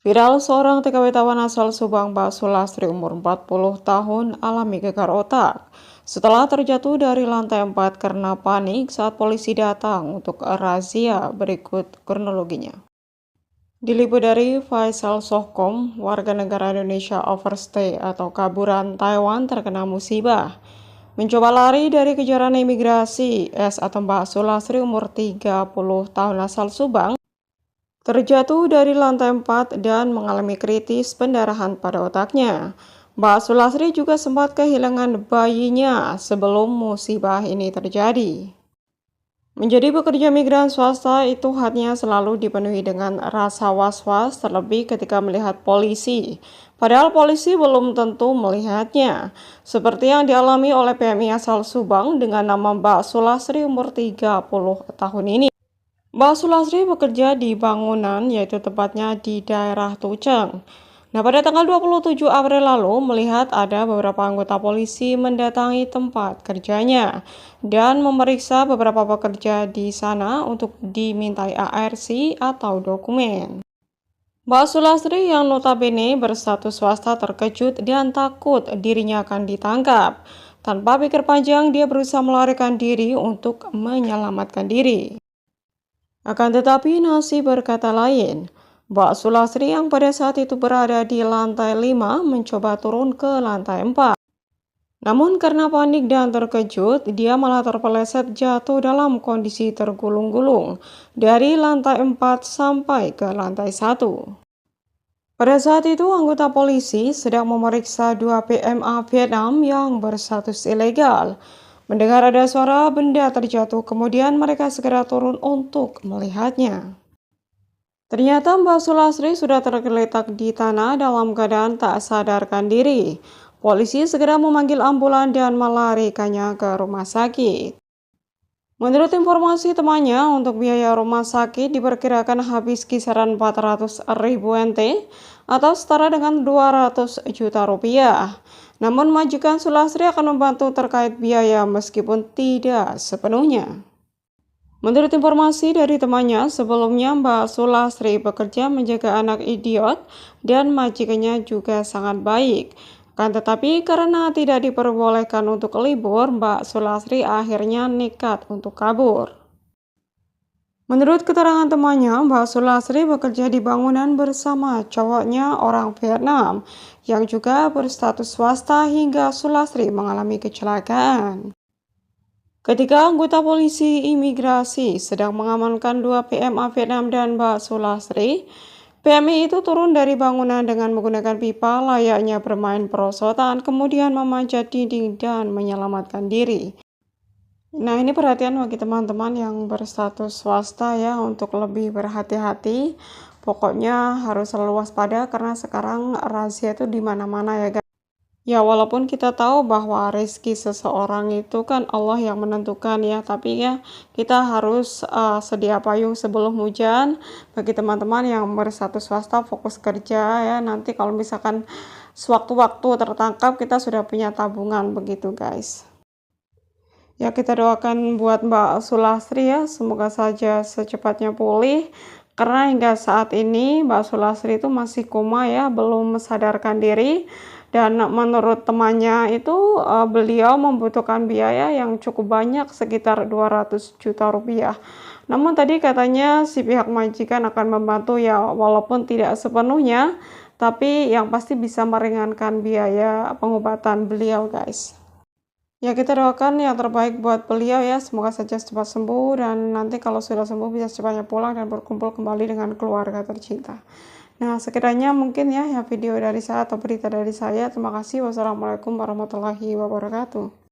Viral seorang TKW tawan asal Subang, Mbak Sulastri umur 40 tahun alami gegar otak setelah terjatuh dari lantai 4 karena panik saat polisi datang untuk razia. Berikut kronologinya. Diliput dari Faisal Sohkom, warga negara Indonesia overstay atau kaburan Taiwan terkena musibah. Mencoba lari dari kejaran imigrasi, S atau Mbak Sulastri umur 30 tahun asal Subang terjatuh dari lantai 4 dan mengalami kritis pendarahan pada otaknya. Mbak Sulastri juga sempat kehilangan bayinya sebelum musibah ini terjadi. Menjadi pekerja migran swasta itu hatinya selalu dipenuhi dengan rasa was-was, terlebih ketika melihat polisi. Padahal polisi belum tentu melihatnya, seperti yang dialami oleh PMI asal Subang dengan nama Mbak Sulastri umur 30 tahun ini. Mbak Sulastri bekerja di bangunan, yaitu tepatnya di daerah Tuceng. Nah, pada tanggal 27 April lalu melihat ada beberapa anggota polisi mendatangi tempat kerjanya dan memeriksa beberapa pekerja di sana untuk dimintai ARC atau dokumen. Mbak Sulastri yang notabene berstatus swasta terkejut dan takut dirinya akan ditangkap. Tanpa pikir panjang, dia berusaha melarikan diri untuk menyelamatkan diri. Akan tetapi nasib berkata lain. Mbak Sulastri yang pada saat itu berada di lantai 5 mencoba turun ke lantai 4. Namun karena panik dan terkejut, dia malah terpeleset jatuh dalam kondisi tergulung-gulung dari lantai 4 sampai ke lantai 1. Pada saat itu, anggota polisi sedang memeriksa 2 PMA Vietnam yang berstatus ilegal. Mendengar ada suara benda terjatuh, kemudian mereka segera turun untuk melihatnya. Ternyata Mbak Sulastri sudah tergeletak di tanah dalam keadaan tak sadarkan diri. Polisi segera memanggil ambulan dan melarikannya ke rumah sakit. Menurut informasi temannya, untuk biaya rumah sakit diperkirakan habis kisaran 400.000 NT atau setara dengan 200 juta rupiah. Namun majikan Sulastri akan membantu terkait biaya meskipun tidak sepenuhnya. Menurut informasi dari temannya, sebelumnya Mbak Sulastri bekerja menjaga anak idiot dan majikannya juga sangat baik. Kan tetapi karena tidak diperbolehkan untuk libur, Mbak Sulastri akhirnya nekat untuk kabur. Menurut keterangan temannya, Mbak Sulastri bekerja di bangunan bersama cowoknya orang Vietnam yang juga berstatus swasta hingga Sulastri mengalami kecelakaan. Ketika anggota polisi imigrasi sedang mengamankan 2 PMA Vietnam dan Mbak Sulastri, PMI itu turun dari bangunan dengan menggunakan pipa layaknya bermain perosotan, kemudian memanjat dinding dan menyelamatkan diri. Nah, ini perhatian bagi teman-teman yang berstatus swasta ya, untuk lebih berhati-hati. Pokoknya harus selalu waspada karena sekarang razia itu di mana-mana ya guys. Ya, walaupun kita tahu bahwa rezeki seseorang itu kan Allah yang menentukan ya, tapi ya kita harus sedia payung sebelum hujan. Bagi teman-teman yang berstatus swasta fokus kerja ya, nanti kalau misalkan sewaktu-waktu tertangkap kita sudah punya tabungan begitu guys. Ya, kita doakan buat Mbak Sulastri ya, semoga saja secepatnya pulih. Karena hingga saat ini Mbak Sulastri itu masih koma ya, belum sadarkan diri. Dan menurut temannya itu beliau membutuhkan biaya yang cukup banyak, sekitar 200 juta rupiah. Namun tadi katanya si pihak majikan akan membantu ya, walaupun tidak sepenuhnya, tapi yang pasti bisa meringankan biaya pengobatan beliau guys. Ya, kita doakan yang terbaik buat beliau ya, semoga saja cepat sembuh dan nanti kalau sudah sembuh bisa secepatnya pulang dan berkumpul kembali dengan keluarga tercinta. Nah, sekiranya mungkin ya video dari saya atau berita dari saya. Terima kasih. Wassalamualaikum warahmatullahi wabarakatuh.